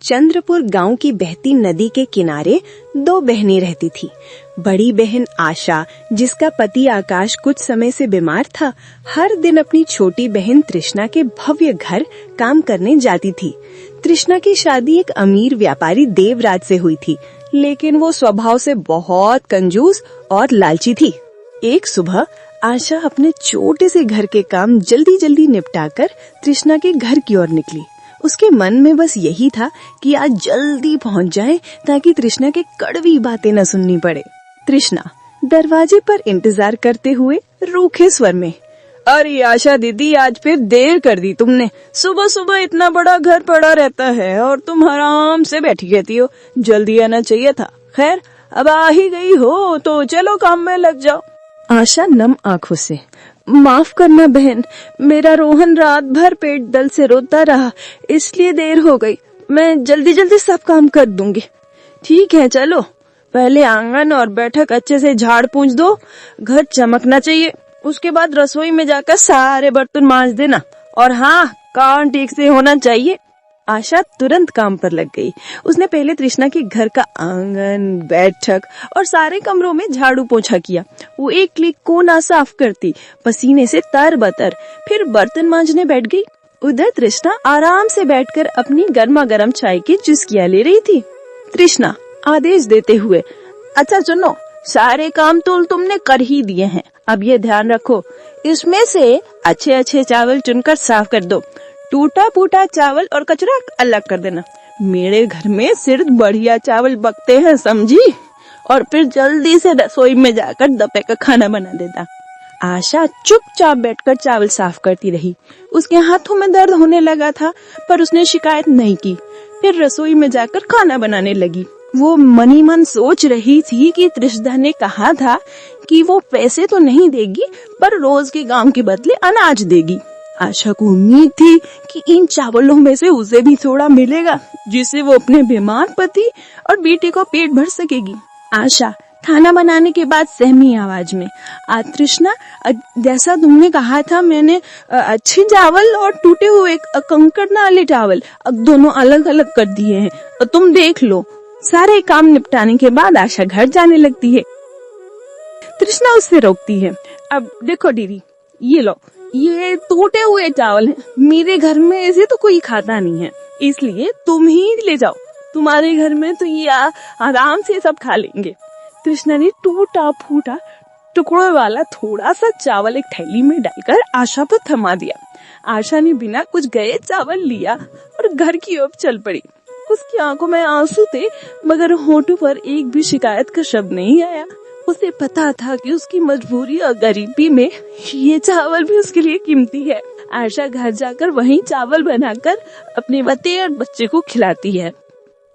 चंद्रपुर गांव की बहती नदी के किनारे दो बहनें रहती थी। बड़ी बहन आशा, जिसका पति आकाश कुछ समय से बीमार था, हर दिन अपनी छोटी बहन तृष्णा के भव्य घर काम करने जाती थी। तृष्णा की शादी एक अमीर व्यापारी देवराज से हुई थी, लेकिन वो स्वभाव से बहुत कंजूस और लालची थी। एक सुबह आशा अपने छोटे से घर के काम जल्दी जल्दी निपटाकर तृष्णा के घर की ओर निकली। उसके मन में बस यही था कि आज जल्दी पहुंच जाए ताकि तृष्णा के कड़वी बातें न सुननी पड़े। तृष्णा दरवाजे पर इंतजार करते हुए रूखे स्वर में, अरे आशा दीदी, आज फिर देर कर दी तुमने। सुबह सुबह इतना बड़ा घर पड़ा रहता है और तुम आराम से बैठी रहती हो। जल्दी आना चाहिए था। खैर, अब आ ही गई हो तो चलो काम में लग जाओ। आशा नम आंखों से, माफ करना बहन, मेरा रोहन रात भर पेट दर्द से रोता रहा, इसलिए देर हो गई। मैं जल्दी जल्दी सब काम कर दूंगी। ठीक है, चलो पहले आंगन और बैठक अच्छे से झाड़ पूंछ दो, घर चमकना चाहिए। उसके बाद रसोई में जाकर सारे बर्तन मांज देना, और हाँ, काम ठीक से होना चाहिए। आशा तुरंत काम पर लग गई। उसने पहले तृष्णा के घर का आंगन, बैठक और सारे कमरों में झाड़ू पोछा किया। वो एक एक कोना साफ करती, पसीने से तरबतर, फिर बर्तन मांजने बैठ गई। उधर तृष्णा आराम से बैठकर अपनी गर्मा गर्म चाय की चुस्कियां ले रही थी। तृष्णा आदेश देते हुए, अच्छा सुनो, सारे काम तो तुमने कर ही दिए हैं। अब ये ध्यान रखो, इसमें से अच्छे अच्छे चावल चुनकर साफ कर दो। टूटा फूटा चावल और कचरा अलग कर देना। मेरे घर में सिर्फ बढ़िया चावल पकते हैं, समझी? और फिर जल्दी से रसोई में जाकर दोपहर का खाना बना देना। आशा चुपचाप बैठकर चावल साफ करती रही। उसके हाथों में दर्द होने लगा था, पर उसने शिकायत नहीं की। फिर रसोई में जाकर खाना बनाने लगी। वो मनी मन सोच रही थी कि तृष्णा ने कहा था कि वो पैसे तो नहीं देगी, पर रोज के काम के बदले अनाज देगी। आशा को उम्मीद थी कि इन चावलों में से उसे भी थोड़ा मिलेगा, जिससे वो अपने बीमार पति और बेटे को पेट भर सकेगी। आशा खाना बनाने के बाद सहमी आवाज में, तृष्णा, जैसा तुमने कहा था, मैंने अच्छे चावल और टूटे हुए कंकड़ वाले चावल दोनों अलग अलग कर दिए हैं, तुम देख लो। सारे काम निपटाने के बाद आशा घर जाने लगती है। तृष्णा उससे रोकती है, अब देखो दीदी, ये लो, ये टूटे हुए चावल हैं। मेरे घर में ऐसे तो कोई खाता नहीं है, इसलिए तुम ही ले जाओ। तुम्हारे घर में तो ये आराम से सब खा लेंगे। तृष्णा ने टूटा फूटा टुकड़ों वाला थोड़ा सा चावल एक थैली में डालकर आशा पर थमा दिया। आशा ने बिना कुछ गए चावल लिया और घर की ओर चल पड़ी। उसकी आंखों में आंसू थे, मगर होठों पर एक भी शिकायत का शब्द नहीं आया। उसे पता था कि उसकी मजबूरी और गरीबी में ये चावल भी उसके लिए कीमती है। आशा घर जाकर वहीं चावल बनाकर अपने पति और बच्चे को खिलाती है।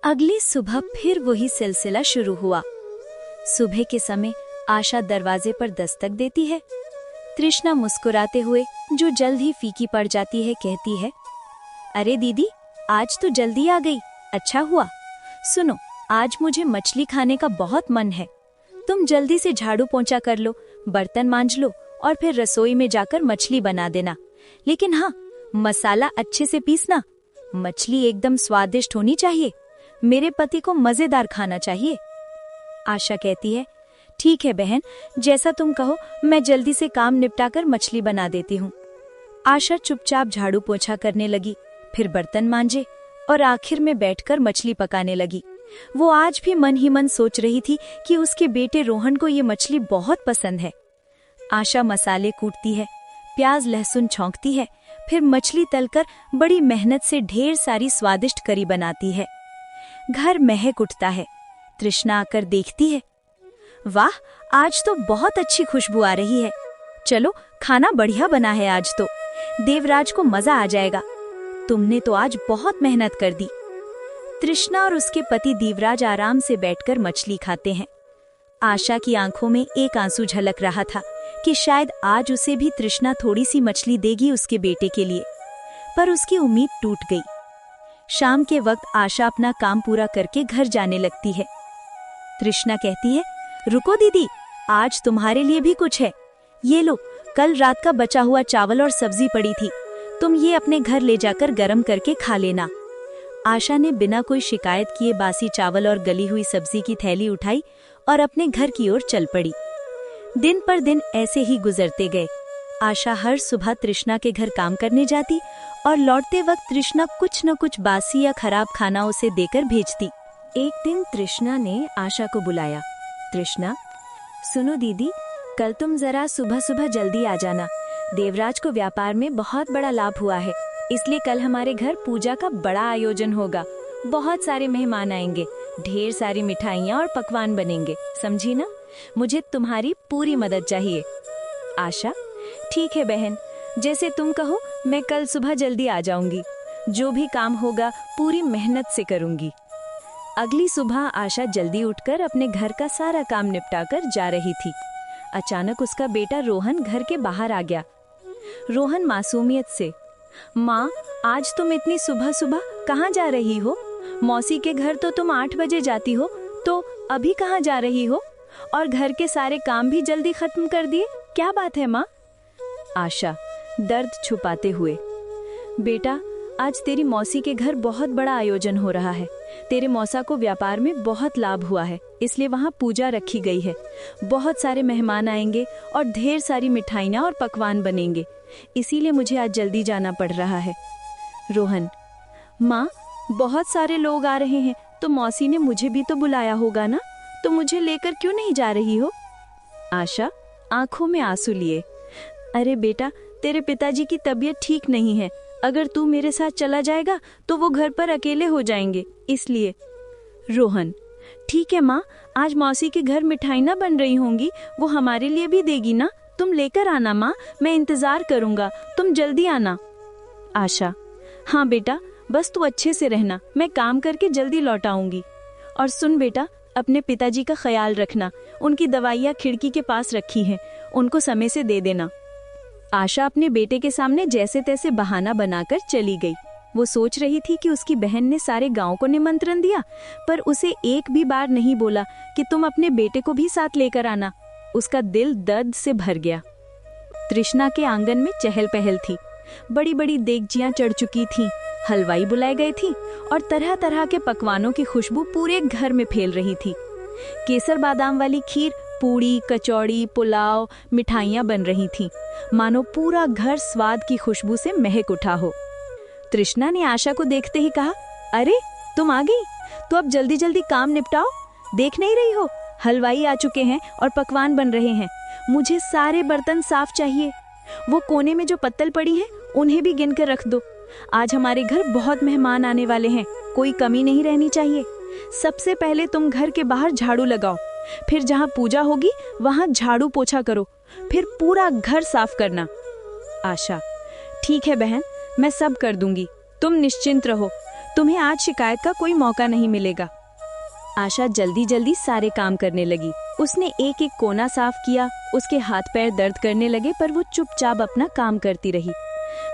अगली सुबह फिर वही सिलसिला शुरू हुआ। सुबह के समय आशा दरवाजे पर दस्तक देती है। तृष्णा मुस्कुराते हुए, जो जल्द ही फीकी पड़ जाती है, कहती है, अरे दीदी, आज तो जल्दी आ गई, अच्छा हुआ। सुनो, आज मुझे मछली खाने का बहुत मन है। तुम जल्दी से झाड़ू पोंछा कर लो, बर्तन मांज लो और फिर रसोई में जाकर मछली बना देना। लेकिन हाँ, मसाला अच्छे से पीसना। मछली एकदम स्वादिष्ट होनी चाहिए। मेरे पति को मजेदार खाना चाहिए। आशा कहती है, ठीक है बहन, जैसा तुम कहो, मैं जल्दी से काम निपटाकर मछली बना देती हूँ। आशा चुपचाप झाड़ू पोंछा करने लगी, फिर बर्तन मांजे और आखिर में बैठकर मछली पकाने लगी। वो आज भी मन ही मन सोच रही थी कि उसके बेटे रोहन को ये मछली बहुत पसंद है। आशा मसाले कूटती है, प्याज लहसुन छौंकती है, फिर मछली तलकर बड़ी मेहनत से ढेर सारी स्वादिष्ट करी बनाती है। घर महक उठता है। तृष्णा आकर देखती है, वाह, आज तो बहुत अच्छी खुशबू आ रही है। चलो, खाना बढ़िया बना है आज तो। देवराज को मजा आ जाएगा। तुमने तो आज बहुत मेहनत कर दी। तृष्णा और उसके पति देवराज आराम से बैठकर मछली खाते हैं। आशा की आंखों में एक आंसू झलक रहा था कि शायद आज उसे भी तृष्णा थोड़ी सी मछली देगी उसके बेटे के लिए, पर उसकी उम्मीद टूट गई। शाम के वक्त आशा अपना काम पूरा करके घर जाने लगती है। तृष्णा कहती है, रुको दीदी, आज तुम्हारे लिए भी कुछ है। ये लो, कल रात का बचा हुआ चावल और सब्जी पड़ी थी, तुम ये अपने घर ले जाकर गरम करके खा लेना। आशा ने बिना कोई शिकायत किए बासी चावल और गली हुई सब्जी की थैली उठाई और अपने घर की ओर चल पड़ी। दिन पर दिन ऐसे ही गुजरते गए। आशा हर सुबह तृष्णा के घर काम करने जाती और लौटते वक्त तृष्णा कुछ न कुछ बासी या खराब खाना उसे देकर भेजती। एक दिन तृष्णा ने आशा को बुलाया। तृष्णा, सुनो दीदी, कल तुम जरा सुबह सुबह जल्दी आ जाना। देवराज को व्यापार में बहुत बड़ा लाभ हुआ है, इसलिए कल हमारे घर पूजा का बड़ा आयोजन होगा। बहुत सारे मेहमान आएंगे, ढेर सारी मिठाइयाँ और पकवान बनेंगे, समझी ना? मुझे तुम्हारी पूरी मदद चाहिए। आशा, ठीक है बहन, जैसे तुम कहो मैं कल सुबह जल्दी आ जाऊंगी। जो भी काम होगा पूरी मेहनत से करूंगी। अगली सुबह आशा जल्दी उठकर अपने घर का सारा काम निपटाकर जा रही थी। अचानक उसका बेटा रोहन घर के बाहर आ गया। रोहन मासूमियत से, माँ, आज तुम इतनी सुबह सुबह कहाँ जा रही हो? मौसी के घर तो तुम 8 बजे जाती हो, तो अभी कहाँ जा रही हो? और घर के सारे काम भी जल्दी खत्म कर दिए, क्या बात है माँ? आशा दर्द छुपाते हुए, बेटा, आज तेरी मौसी के घर बहुत बड़ा आयोजन हो रहा है। तेरे मौसा को व्यापार में बहुत लाभ हुआ है, इसलिए वहाँ पूजा रखी गई है। बहुत सारे मेहमान आएंगे और ढेर सारी मिठाइयाँ और पकवान बनेंगे, इसीलिए मुझे आज जल्दी जाना पड़ रहा है। रोहन, माँ, बहुत सारे लोग आ रहे हैं, तो मौसी ने मुझे भी तो बुलाया होगा ना, तो मुझे लेकर क्यों नहीं जा रही हो? आशा आंखों में आंसू लिए, अरे बेटा, तेरे पिताजी की तबीयत ठीक नहीं है। अगर तू मेरे साथ चला जाएगा तो वो घर पर अकेले हो जाएंगे, इसलिए। रोहन, ठीक है माँ, आज मौसी के घर मिठाई ना बन रही होंगी, वो हमारे लिए भी देगी ना, तुम लेकर आना माँ, मैं इंतजार करूंगा, तुम जल्दी आना। आशा, हाँ बेटा, बस तू अच्छे से रहना, मैं काम करके जल्दी लौट आऊंगी। और सुन बेटा, अपने पिताजी का ख्याल रखना, उनकी दवाइयाँ खिड़की के पास रखी हैं, उनको समय से दे देना। आशा अपने बेटे के सामने जैसे तैसे बहाना बनाकर चली गई। वो सोच रही थी कि उसकी बहन ने सारे गांव को निमंत्रण दिया, पर उसे एक भी बार नहीं बोला कि तुम अपने बेटे को भी साथ लेकर आना। उसका दिल दर्द से भर गया। तृष्णा के आंगन में चहल पहल थी। बड़ी बड़ी देगचियां चढ़ चुकी थीं, हलवाई बुलाए गए थी और तरह तरह के पकवानों की खुशबू पूरे घर में फैल रही थी। केसर बादाम वाली खीर, पूड़ी, कचौड़ी, पुलाव, मिठाइयाँ बन रही थीं, मानो पूरा घर स्वाद की खुशबू से महक उठा हो। तृष्णा ने आशा को देखते ही कहा, अरे तुम आ गई, तो अब जल्दी जल्दी काम निपटाओ। देख नहीं रही हो, हलवाई आ चुके हैं और पकवान बन रहे हैं। मुझे सारे बर्तन साफ चाहिए। वो कोने में जो पत्तल पड़ी हैं, उन्हें भी गिन कर रख दो। आज हमारे घर बहुत मेहमान आने वाले हैं, कोई कमी नहीं रहनी चाहिए। सबसे पहले तुम घर के बाहर झाड़ू लगाओ, फिर जहाँ पूजा होगी वहाँ झाड़ू पोछा करो, फिर पूरा घर साफ करना। आशा, ठीक है बहन, मैं सब कर दूंगी, तुम निश्चिंत रहो, तुम्हें आज शिकायत का कोई मौका नहीं मिलेगा। आशा जल्दी जल्दी सारे काम करने लगी। उसने एक एक कोना साफ किया। उसके हाथ पैर दर्द करने लगे, पर वो चुपचाप अपना काम करती रही।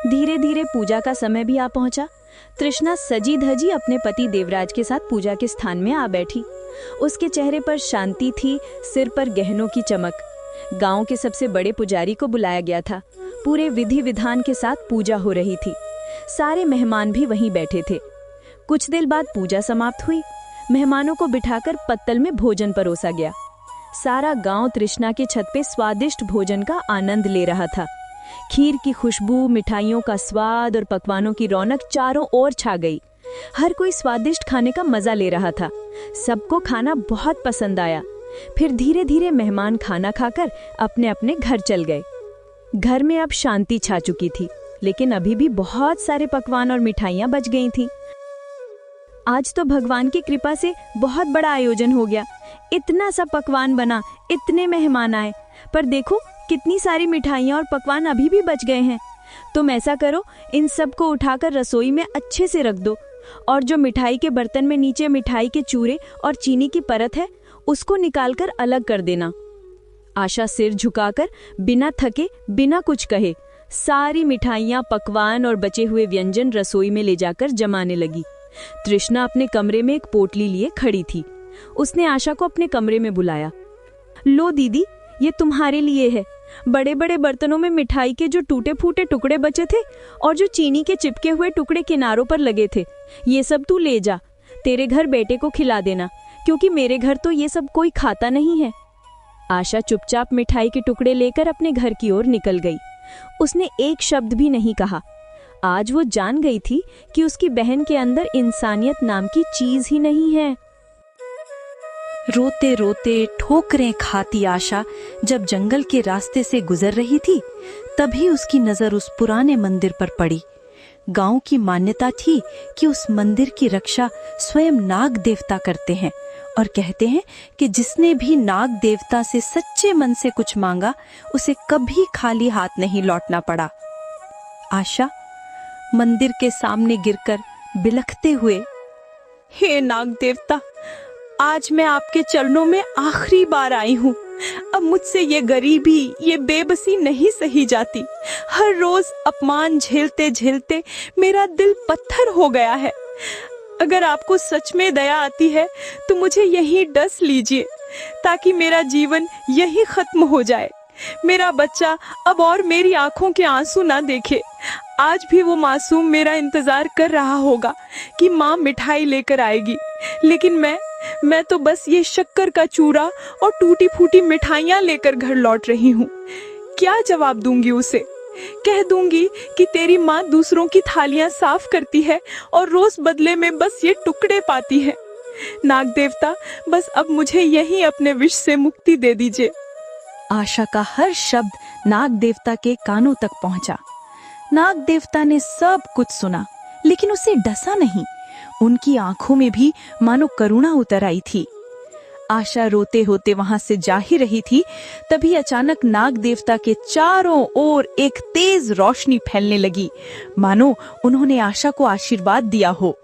धीरे धीरे पूजा का समय भी आ पहुंचा। तृष्णा सजी धजी अपने पति देवराज के साथ पूजा के स्थान में आ बैठी। उसके चेहरे पर शांति थी, सिर पर गहनों की चमक। गांव के सबसे बड़े पुजारी को बुलाया गया था। पूरे विधि विधान के साथ पूजा हो रही थी। सारे मेहमान भी वहीं बैठे थे। कुछ देर बाद पूजा समाप्त हुई। मेहमानों को बिठाकर पत्तल में भोजन परोसा गया। सारा गांव तृष्णा के छत पे स्वादिष्ट भोजन का आनंद ले रहा था। खीर की खुशबू, मिठाइयों का स्वाद और पकवानों की रौनक चारों ओर छा गई। हर कोई स्वादिष्ट खाने का मजा ले रहा था। सबको खाना बहुत पसंद आया। फिर धीरे धीरे मेहमान खाना खाकर अपने अपने घर चल गए। घर में अब शांति छा चुकी थी, लेकिन अभी भी बहुत सारे पकवान और मिठाइयाँ बच गई थीं। आज तो भगवान की कृपा से बहुत बड़ा आयोजन हो गया। इतना सा पकवान बना, इतने मेहमान आए, पर देखो कितनी सारी मिठाइयाँ और पकवान अभी भी बच गए हैं। तुम ऐसा करो, इन सब को उठाकर रसोई में अच्छे से रख दो, और जो मिठाई के बर्तन में नीचे मिठाई के चूरे और चीनी की परत है, उसको निकालकर अलग कर देना। आशा सिर झुकाकर बिना थके, बिना कुछ कहे सारी मिठाइयाँ, पकवान और बचे हुए व्यंजन रसोई में ले जाकर जमाने लगी। तृष्णा अपने कमरे में एक पोटली लिए खड़ी थी। उसने आशा को अपने कमरे में बुलाया। लो दीदी, ये तुम्हारे लिए है, बड़े बड़े बर्तनों में मिठाई के जो टूटे फूटे टुकड़े बचे थे और जो चीनी के चिपके हुए टुकड़े किनारों पर लगे थे, ये सब तू ले जा, तेरे घर बेटे को खिला देना, क्योंकि मेरे घर तो ये सब कोई खाता नहीं है। आशा चुपचाप मिठाई के टुकड़े लेकर अपने घर की ओर निकल गई। उसने एक शब्द भी नहीं कहा। आज वो जान गई थी कि उसकी बहन के अंदर इंसानियत नाम की चीज ही नहीं है। रोते रोते ठोकरें खाती आशा जब जंगल के रास्ते से गुजर रही थी, तभी उसकी नजर उस पुराने मंदिर पर पड़ी। गांव की मान्यता थी कि उस मंदिर की रक्षा स्वयं नाग देवता करते हैं और कहते हैं कि जिसने भी नाग देवता से सच्चे मन से कुछ मांगा, उसे कभी खाली हाथ नहीं लौटना पड़ा। आशा मंदिर के सामने गिरकर बिलखते हुए, हे नाग देवता, आज मैं आपके चरणों में आखिरी बार आई हूँ। अब मुझसे ये गरीबी, ये बेबसी नहीं सही जाती। हर रोज अपमान झेलते झेलते मेरा दिल पत्थर हो गया है। अगर आपको सच में दया आती है तो मुझे यहीं डस लीजिए, ताकि मेरा जीवन यहीं खत्म हो जाए। मेरा बच्चा अब और मेरी आंखों के आंसू ना देखे। आज भी वो मासूम मेरा इंतजार कर रहा होगा कि माँ मिठाई लेकर आएगी, लेकिन मैं तो बस ये शक्कर का चूरा और टूटी फूटी मिठाइयाँ लेकर घर लौट रही हूँ। क्या जवाब दूंगी उसे? कह दूंगी कि तेरी माँ दूसरों की थालियां साफ करती है और रोज बदले में बस ये टुकड़े पाती है। नाग देवता, बस अब मुझे यहीं अपने विष से मुक्ति दे दीजिए। आशा का हर शब्द नाग देवता के कानों तक पहुंचा। नाग देवता ने सब कुछ सुना, लेकिन उसे डसा नहीं। उनकी आंखों में भी मानो करुणा उतर आई थी। आशा रोते होते वहां से जा ही रही थी, तभी अचानक नाग देवता के चारों ओर एक तेज रोशनी फैलने लगी, मानो उन्होंने आशा को आशीर्वाद दिया हो।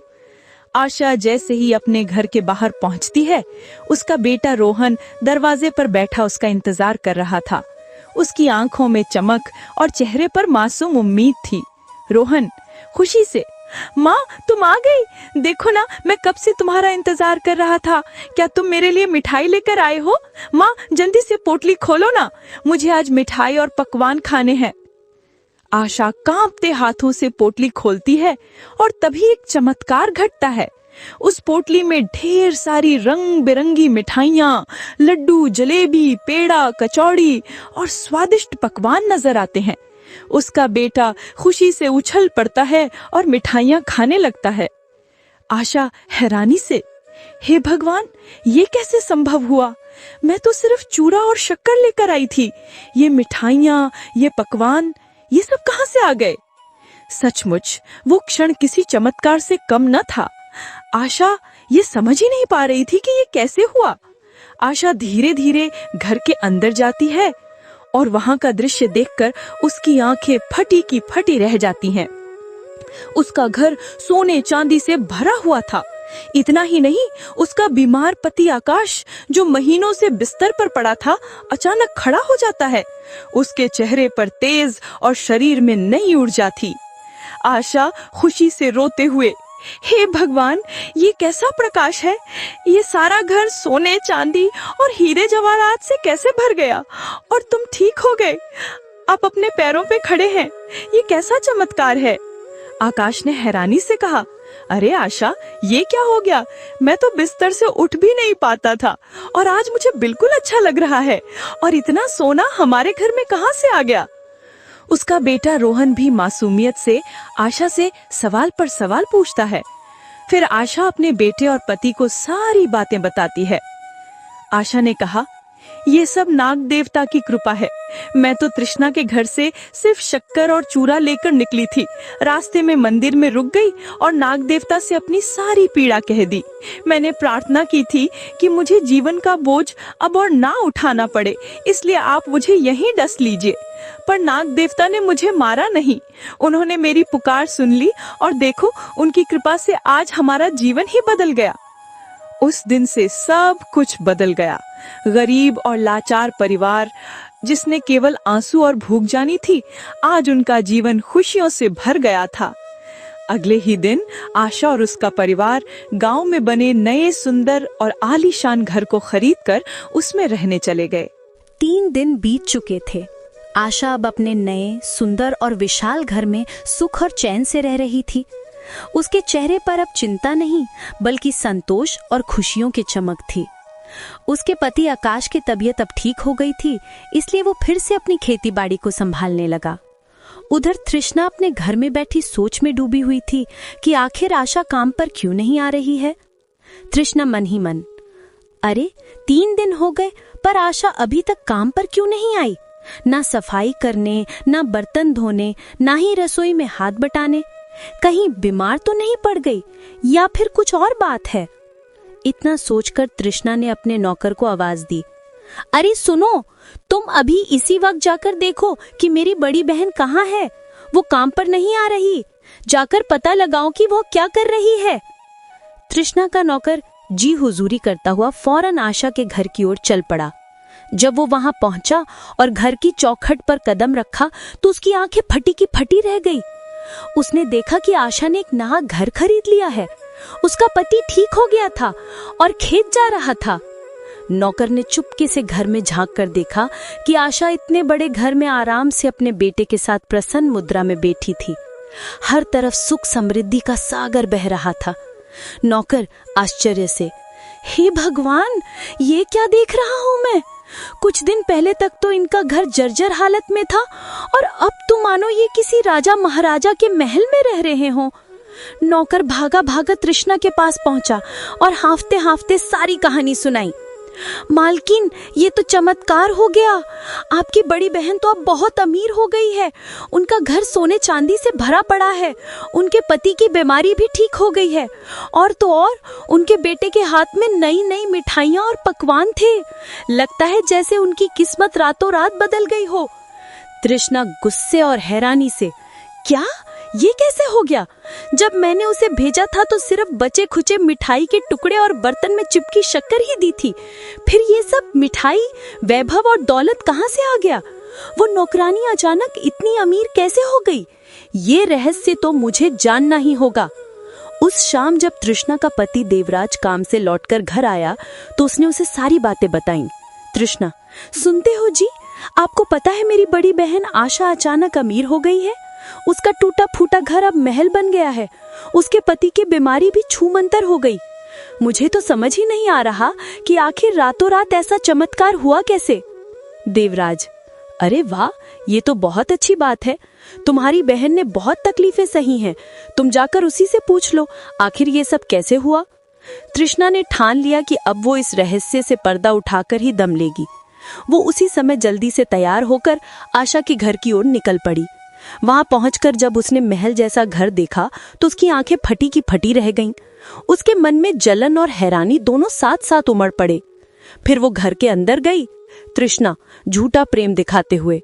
आशा जैसे ही अपने घर के बाहर पहुंचती है, उसका बेटा रोहन दरवाजे पर बैठा उसका इंतजार कर रहा था। उसकी आंखों में चमक और चेहरे पर मासूम उम्मीद थी। रोहन खुशी से, माँ तुम आ गई, देखो ना मैं कब से तुम्हारा इंतजार कर रहा था। क्या तुम मेरे लिए मिठाई लेकर आए हो? माँ जल्दी से पोटली खोलो ना, मुझे आज मिठाई और पकवान खाने हैं। आशा कांपते हाथों से पोटली खोलती है और तभी एक चमत्कार घटता है। उस पोटली में ढेर सारी रंग बिरंगी मिठाइयाँ, लड्डू, जलेबी, पेड़ा, कचौड़ी और स्वादिष्ट पकवान नजर आते हैं। उसका बेटा खुशी से उछल पड़ता है और मिठाइयाँ खाने लगता है। आशा हैरानी से, हे भगवान, ये कैसे संभव हुआ? मैं तो सिर्फ चूरा और शक्कर लेकर आई थी। ये मिठाइयाँ, ये पकवान, ये सब कहाँ से आ गए? सचमुच वो क्षण किसी चमत्कार से कम न था। आशा ये समझ ही नहीं पा रही थी कि ये कैसे हुआ। आशा धीरे धीरे घर के अंदर जाती है और वहां का दृश्य देखकर उसकी आंखें फटी की फटी रह जाती हैं। उसका घर सोने चांदी से भरा हुआ था। इतना ही नहीं, उसका बीमार पति आकाश, जो महीनों से बिस्तर पर पड़ा था, अचानक खड़ा हो जाता है। उसके चेहरे पर तेज और शरीर में नई ऊर्जा थी। आशा खुशी से रोते हुए, हे भगवान, ये कैसा प्रकाश है? ये सारा घर सोने चांदी और हीरे जवाहरात से कैसे भर गया? और तुम ठीक हो गए, आप अपने पैरों पे खड़े हैं, ये कैसा चमत्कार है? आकाश ने हैरानी से कहा, अरे आशा, ये क्या हो गया? मैं तो बिस्तर से उठ भी नहीं पाता था और आज मुझे बिल्कुल अच्छा लग रहा है। और इतना सोना हमारे घर में कहाँ से आ गया? उसका बेटा रोहन भी मासूमियत से आशा से सवाल पर सवाल पूछता है। फिर आशा अपने बेटे और पति को सारी बातें बताती है। आशा ने कहा, ये सब नाग देवता की कृपा है। मैं तो तृष्णा के घर से सिर्फ शक्कर और चूरा लेकर निकली थी। रास्ते में मंदिर में रुक गई और नाग देवता से अपनी सारी पीड़ा कह दी। मैंने प्रार्थना की थी कि मुझे जीवन का बोझ अब और ना उठाना पड़े, इसलिए आप मुझे यहीं डस लीजिए। पर नाग देवता ने मुझे मारा नहीं, उन्होंने मेरी पुकार सुन ली और देखो, उनकी कृपा से आज हमारा जीवन ही बदल गया। उस दिन से सब कुछ बदल गया। गरीब और लाचार परिवार, जिसने केवल आंसू और भूख जानी थी, आज उनका जीवन खुशियों से भर गया था। अगले ही दिन आशा और उसका परिवार गांव में बने नए सुंदर और आलीशान घर को खरीदकर उसमें रहने चले गए। 3 दिन बीत चुके थे। आशा अब अपने नए, सुंदर और विशाल घर में सुख और चैन से रह रही थी। उसके चेहरे पर अब चिंता नहीं, बल्कि संतोष और खुशियों की चमक थी। उसके पति आकाश की तबीयत अब ठीक हो गई थी, इसलिए वो फिर से अपनी खेतीबाड़ी को संभालने लगा। उधर तृष्णा अपने घर में बैठी सोच में डूबी हुई थी कि आखिर आशा काम पर क्यों नहीं आ रही है। तृष्णा मन ही मन, अरे 3 दिन हो गए पर आशा अभी तक काम पर क्यों नहीं आई? ना सफाई करने, ना बर्तन धोने, ना ही रसोई में हाथ बटाने। कहीं बीमार तो नहीं पड़ गई या फिर कुछ और बात है? इतना सोचकर तृष्णा ने अपने नौकर को आवाज दी, अरे सुनो, तुम अभी इसी वक्त जाकर देखो कि मेरी बड़ी बहन कहाँ है। वो काम पर नहीं आ रही, जाकर पता लगाओ कि वो क्या कर रही है। तृष्णा का नौकर जी हुजूरी करता हुआ फौरन आशा के घर की ओर चल पड़ा। जब वो वहां पहुंचा और घर की चौखट पर कदम रखा तो उसकी आंखें फटी की फटी रह गई। उसने देखा कि आशा ने एक नया घर खरीद लिया है। उसका पति ठीक हो गया था और खेत जा रहा था। नौकर ने चुपके से घर में झांक कर देखा कि आशा इतने बड़े घर में आराम से अपने बेटे के साथ प्रसन्न मुद्रा में बैठी थी। हर तरफ सुख समृद्धि का सागर बह रहा था। नौकर आश्चर्य से, हे भगवान, ये क्या देख रहा हूं मैं? कुछ दिन पहले तक तो इनका घर जर्जर हालत में था और अब तो मानो ये किसी राजा महाराजा के महल में रह रहे हों। नौकर भागा भागा तृष्णा के पास पहुंचा और हांफते हांफते सारी कहानी सुनाई। मालकिन, ये तो चमत्कार हो गया। आपकी बड़ी बहन तो अब बहुत अमीर हो गई है। उनका घर सोने चांदी से भरा पड़ा है। उनके पति की बीमारी भी ठीक हो गई है। और तो और उनके बेटे के हाथ में नई नई मिठाइयाँ और पकवान थे। लगता है जैसे उनकी किस्मत रातों रात बदल गई हो। तृष्णा गुस्से और हैरानी से, क्या? ये कैसे हो गया? जब मैंने उसे भेजा था तो सिर्फ बचे खुचे मिठाई के टुकड़े और बर्तन में चिपकी शक्कर ही दी थी। फिर ये सब मिठाई, वैभव और दौलत कहाँ से आ गया? वो नौकरानी अचानक इतनी अमीर कैसे हो गई? ये रहस्य तो मुझे जानना ही होगा। उस शाम जब तृष्णा का पति देवराज काम से लौटकर घर आया तो उसने उसे सारी बातें बताईं। तृष्णा, सुनते हो जी, आपको पता है मेरी बड़ी बहन आशा अचानक अमीर हो गई है। उसका टूटा फूटा घर अब महल बन गया है। उसके पति की बीमारी भी छूमंतर हो गई। मुझे तो समझ ही नहीं आ रहा कि आखिर रातों रात ऐसा चमत्कार हुआ कैसे। देवराज, अरे वाह, ये तो बहुत अच्छी बात है। तुम्हारी बहन ने बहुत तकलीफें सही हैं। तुम जाकर उसी से पूछ लो आखिर ये सब कैसे हुआ। तृष्णा ने ठान लिया कि अब वो इस रहस्य से पर्दा उठाकर ही दम लेगी। वो उसी समय जल्दी से तैयार होकर आशा के घर की ओर निकल पड़ी। वहां पहुंचकर जब उसने महल जैसा घर देखा तो उसकी आंखें फटी की फटी रह गईं। उसके मन में जलन और हैरानी दोनों साथ साथ उमड़ पड़े। फिर वो घर के अंदर गई। तृष्णा झूठा प्रेम दिखाते हुए,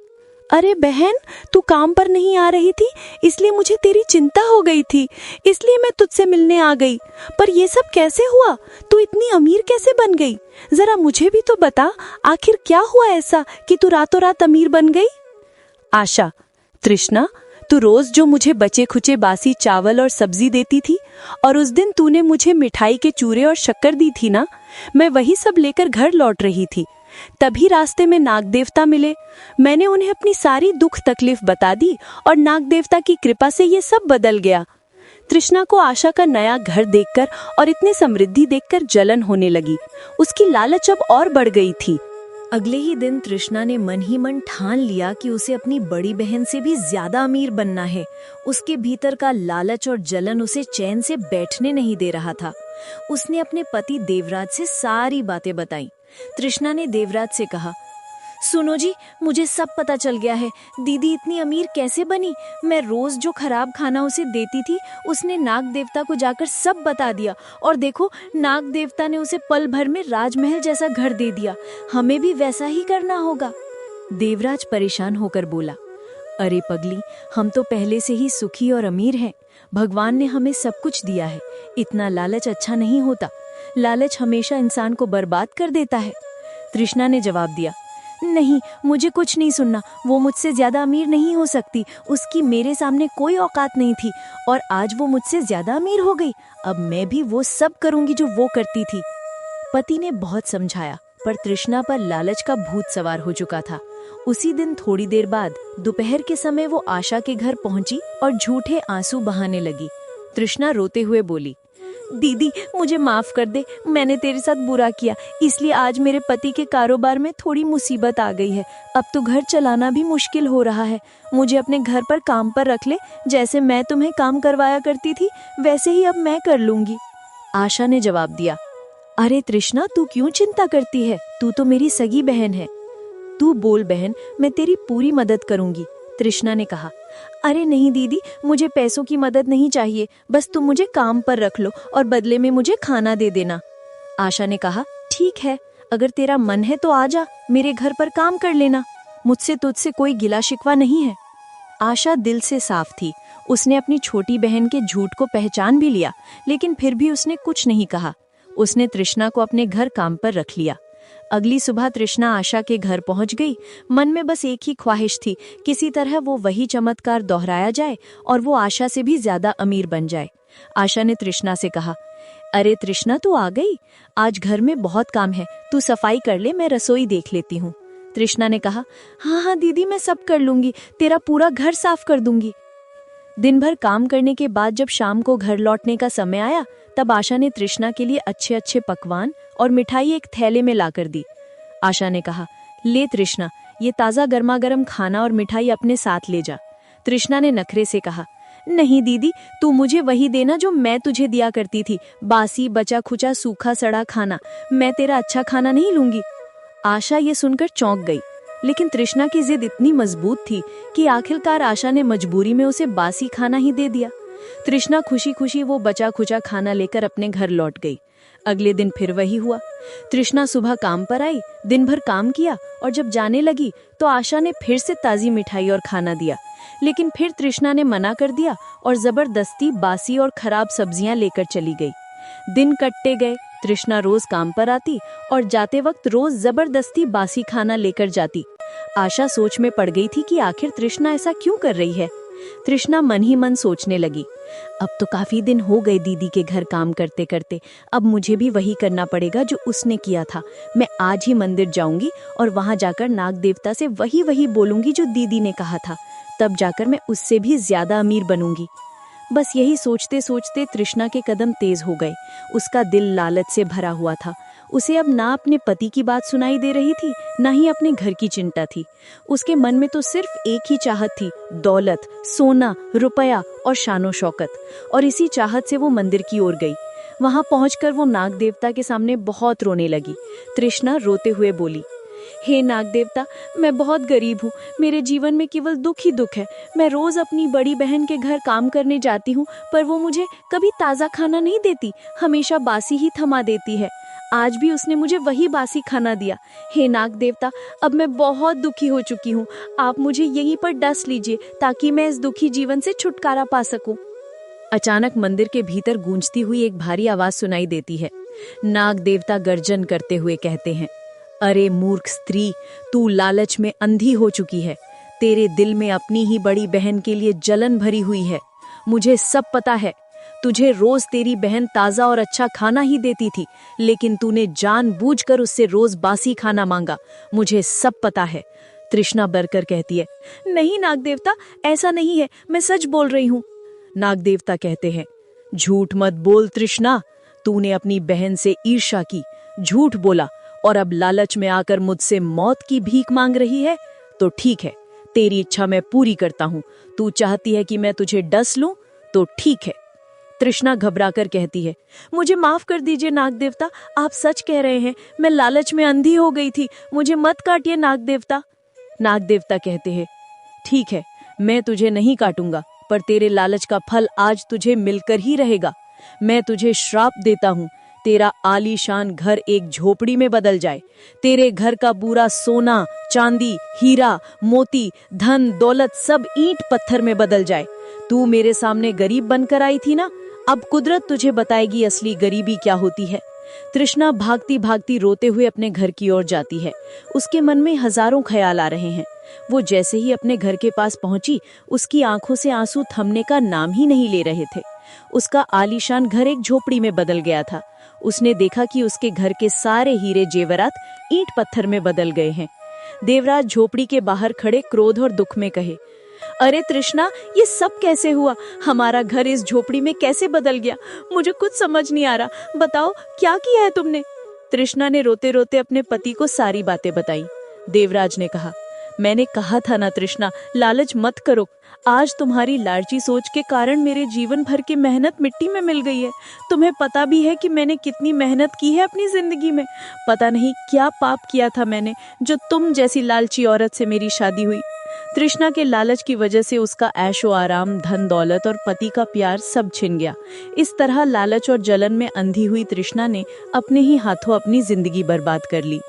अरे बहन, तू काम पर नहीं आ रही थी इसलिए मुझे तेरी चिंता हो गई थी, इसलिए मैं तुझसे मिलने आ गई। पर ये सब कैसे हुआ? तू इतनी अमीर कैसे बन गई? जरा मुझे भी तो बता, आखिर क्या हुआ ऐसा कि तू रातों रात अमीर बन गई? आशा, तृष्णा, तू रोज जो मुझे बचे खुचे बासी चावल और सब्जी देती थी और उस दिन तूने मुझे मिठाई के चूरे और शक्कर दी थी ना, मैं वही सब लेकर घर लौट रही थी। तभी रास्ते में नाग देवता मिले। मैंने उन्हें अपनी सारी दुख तकलीफ बता दी और नाग देवता की कृपा से ये सब बदल गया। तृष्णा को आशा का नया घर देखकर और इतनी समृद्धि देखकर जलन होने लगी। उसकी लालच अब और बढ़ गई थी। अगले ही दिन तृष्णा ने मन ही मन ठान लिया कि उसे अपनी बड़ी बहन से भी ज्यादा अमीर बनना है। उसके भीतर का लालच और जलन उसे चैन से बैठने नहीं दे रहा था। उसने अपने पति देवराज से सारी बातें बताई। तृष्णा ने देवराज से कहा, सुनो जी, मुझे सब पता चल गया है। दीदी इतनी अमीर कैसे बनी? मैं रोज जो खराब खाना उसे देती थी उसने नाग देवता को जाकर सब बता दिया और देखो, नाग देवता ने उसे पल भर में राजमहल जैसा घर दे दिया। हमें भी वैसा ही करना होगा। देवराज परेशान होकर बोला, अरे पगली, हम तो पहले से ही सुखी और अमीर हैं। भगवान ने हमें सब कुछ दिया है। इतना लालच अच्छा नहीं होता। लालच हमेशा इंसान को बर्बाद कर देता है। तृष्णा ने जवाब दिया, नहीं, मुझे कुछ नहीं सुनना। वो मुझसे ज्यादा अमीर नहीं हो सकती। उसकी मेरे सामने कोई औकात नहीं थी और आज वो मुझसे ज्यादा अमीर हो गई। अब मैं भी वो सब करूंगी जो वो करती थी। पति ने बहुत समझाया पर तृष्णा पर लालच का भूत सवार हो चुका था। उसी दिन थोड़ी देर बाद दोपहर के समय वो आशा के घर पहुंची और झूठे आंसू बहाने लगी। तृष्णा रोते हुए बोली, दीदी मुझे माफ कर दे, मैंने तेरे साथ बुरा किया, इसलिए आज मेरे पति के कारोबार में थोड़ी मुसीबत आ गई है। अब तो घर चलाना भी मुश्किल हो रहा है। मुझे अपने घर पर काम पर रख ले, जैसे मैं तुम्हें काम करवाया करती थी वैसे ही अब मैं कर लूंगी। आशा ने जवाब दिया, अरे तृष्णा, तू क्यों चिंता करती है, तू तो मेरी सगी बहन है। तू बोल बहन, मैं तेरी पूरी मदद करूंगी। तृष्णा ने कहा, अरे नहीं दीदी, मुझे पैसों की मदद नहीं चाहिए, बस तुम मुझे काम पर रख लो और बदले में मुझे खाना दे देना। आशा ने कहा, ठीक है, अगर तेरा मन है तो आजा, मेरे घर पर काम कर लेना, मुझसे तुझसे कोई गिला शिकवा नहीं है। आशा दिल से साफ थी, उसने अपनी छोटी बहन के झूठ को पहचान भी लिया, लेकिन फिर भी उसने कुछ नहीं कहा। उसने तृष्णा को अपने घर काम पर रख लिया। अगली सुबह तृष्णा आशा के घर पहुंच गई। मन में बस एक ही ख्वाहिश थी, किसी तरह वो वही चमत्कार दोहराया जाए और वो आशा से भी ज्यादा अमीर बन जाए। आशा ने तृष्णा से कहा, अरे तृष्णा, तू आ गई, आज घर में बहुत काम है, तू सफाई कर ले, मैं रसोई देख लेती हूँ। तृष्णा ने कहा, हाँ हाँ दीदी, मैं सब कर लूंगी, तेरा पूरा घर साफ कर दूंगी। दिन भर काम करने के बाद जब शाम को घर लौटने का समय आया, तब आशा ने तृष्णा के लिए अच्छे अच्छे पकवान और मिठाई एक थैले में लाकर दी। आशा ने कहा, ले तृष्णा, ये ताज़ा गर्मा गर्म खाना और मिठाई अपने साथ ले जा। तृष्णा ने नखरे से कहा, नहीं दीदी, तू मुझे वही देना जो मैं तुझे दिया करती थी, बासी बचा खुचा सूखा सड़ा खाना, मैं तेरा अच्छा खाना नहीं लूंगी। आशा ये सुनकर चौंक गई, लेकिन तृष्णा की जिद इतनी मजबूत थी कि आखिरकार आशा ने मजबूरी में उसे बासी खाना ही दे दिया। तृष्णा खुशी खुशी वो बचा खुचा खाना लेकर अपने घर लौट गई। अगले दिन फिर वही हुआ। तृष्णा सुबह काम पर आई, दिन भर काम किया और जब जाने लगी तो आशा ने फिर से ताज़ी मिठाई और खाना दिया, लेकिन फिर तृष्णा ने मना कर दिया और जबरदस्ती बासी और खराब सब्जियां लेकर चली गई। दिन कटते गए, तृष्णा रोज काम पर आती और जाते वक्त रोज जबरदस्ती बासी खाना लेकर जाती। आशा सोच में पड़ गई थी कि आखिर तृष्णा ऐसा क्यों कर रही है। तृष्णा मन ही मन सोचने लगी, अब तो काफी दिन हो गए दीदी के घर काम करते करते, अब मुझे भी वही करना पड़ेगा जो उसने किया था। मैं आज ही मंदिर जाऊंगी और वहां जाकर नाग देवता से वही वही बोलूंगी जो दीदी ने कहा था, तब जाकर मैं उससे भी ज्यादा अमीर बनूंगी। बस यही सोचते सोचते तृष्णा के कदम तेज हो गए। उसका दिल लालच से भरा हुआ था। उसे अब ना अपने पति की बात सुनाई दे रही थी, ना ही अपने घर की चिंता थी। उसके मन में तो सिर्फ एक ही चाहत थी, दौलत, सोना, रुपया और शानो शौकत। और इसी चाहत से वो मंदिर की ओर गई। वहां पहुंचकर वो नाग देवता के सामने बहुत रोने लगी। तृष्णा रोते हुए बोली, हे नाग देवता, मैं बहुत गरीब हूँ, मेरे जीवन में केवल दुख ही दुख है। मैं रोज अपनी बड़ी बहन के घर काम करने जाती हूँ, पर वो मुझे कभी ताज़ा खाना नहीं देती, हमेशा बासी ही थमा देती है। आज भी उसने मुझे वही बासी खाना दिया। हे नाग देवता, अब मैं बहुत दुखी हो चुकी हूँ, आप मुझे यहीं पर डस लीजिए ताकि मैं इस दुखी जीवन से छुटकारा पा सकूं। अचानक मंदिर के भीतर गूंजती हुई एक भारी आवाज सुनाई देती है। नाग देवता गर्जन करते हुए कहते हैं, अरे मूर्ख स्त्री, तू लालच में अंधी हो चुकी है। तेरे दिल में अपनी ही बड़ी बहन के लिए जलन भरी हुई है। मुझे सब पता है। तुझे रोज तेरी बहन ताज़ा और अच्छा खाना ही देती थी, लेकिन तूने जानबूझकर उससे रोज बासी खाना मांगा। मुझे सब पता है। तृष्णा बरकर कहती है, नहीं नाग देवता, ऐसा नहीं है, मैं सच बोल रही हूँ। नाग देवता कहते हैं, झूठ मत बोल तृष्णा, तूने अपनी बहन से ईर्ष्या की, झूठ बोला और अब लालच में आकर मुझसे मौत की भीख मांग रही है। तो ठीक है, तेरी इच्छा मैं पूरी करता हूँ। तू चाहती है कि मैं तुझे डस लूं, तो ठीक है। तृष्णा घबराकर कहती है, मुझे माफ कर दीजिए नाग देवता, आप सच कह रहे हैं, मैं लालच में अंधी हो गई थी, मुझे मत काटिए नाग देवता। नाग देवता कहते हैं, ठीक है, मैं तुझे नहीं काटूंगा, पर तेरे लालच का फल आज तुझे मिलकर ही रहेगा। मैं तुझे श्राप देता हूँ, तेरा आलीशान घर एक झोपड़ी में बदल जाए। तेरे घर का पूरा सोना, चांदी, हीरा, मोती, धन दौलत सब ईंट पत्थर में बदल जाए। तू मेरे सामने गरीब बनकर आई थी ना, अब कुदरत तुझे बताएगी असली गरीबी क्या होती है। तृष्णा भागती भागती रोते हुए अपने घर की ओर जाती है। उसके मन में हजारों ख्याल आ रहे हैं। वो जैसे ही अपने घर के पास पहुंची, उसकी आंखों से आंसू थमने का नाम ही नहीं ले रहे थे। उसका आलीशान घर एक झोपड़ी में बदल गया था। उसने देखा कि उसके घर के सारे हीरे जेवरात ईंट पत्थर में बदल गए हैं। देवराज झोपड़ी के बाहर खड़े क्रोध और दुख में कहे, अरे तृष्णा, ये सब कैसे हुआ? हमारा घर इस झोपड़ी में कैसे बदल गया? मुझे कुछ समझ नहीं आ रहा। बताओ, क्या किया है तुमने? तृष्णा ने रोते रोते अपने पति को सारी बातें बताई। देवराज ने कहा, मैंने कहा था ना तृष्णा, लालच मत करो। आज तुम्हारी लालची सोच के कारण मेरे जीवन भर की मेहनत मिट्टी में मिल गई है। तुम्हें पता भी है कि मैंने कितनी मेहनत की है अपनी जिंदगी में। पता नहीं क्या पाप किया था मैंने, जो तुम जैसी लालची औरत से मेरी शादी हुई। तृष्णा के लालच की वजह से उसका ऐशो आराम, धन दौलत और पति का प्यार सब छिन गया। इस तरह लालच और जलन में अंधी हुई तृष्णा ने अपने ही हाथों अपनी जिंदगी बर्बाद कर ली।